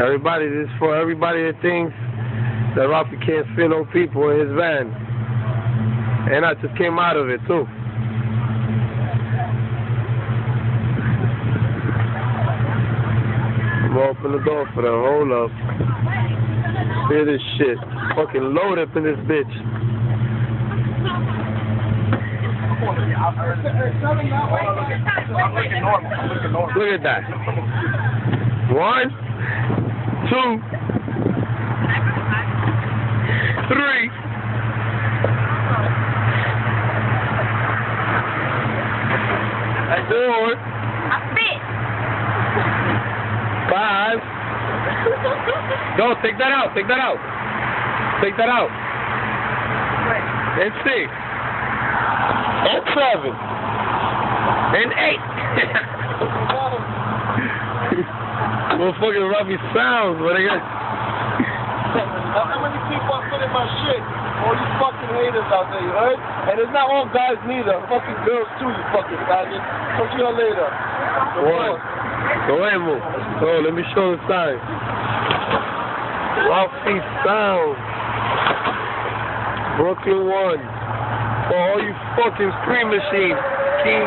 Everybody, this is for everybody that thinks that Ralphie can't fit no people in his van. And I just came out of it too. I'm gonna open the door for them. Hold up. Hear this shit. Fucking load up in this bitch. Look at that. 1, 2, 3. Four. 5. Go, take that out. Take that out. Take that out. And 6. And 7. And 8. Motherfucking Ralphie sounds, but I got. How many people are putting my shit? All you fucking haters out there, you heard? And it's not all guys neither. Fucking girls too, you fucking faggot. Talk to you later. Go ahead, move. So let me show the sign. Ralphie sound. Brooklyn 1. For all you fucking screen machines. King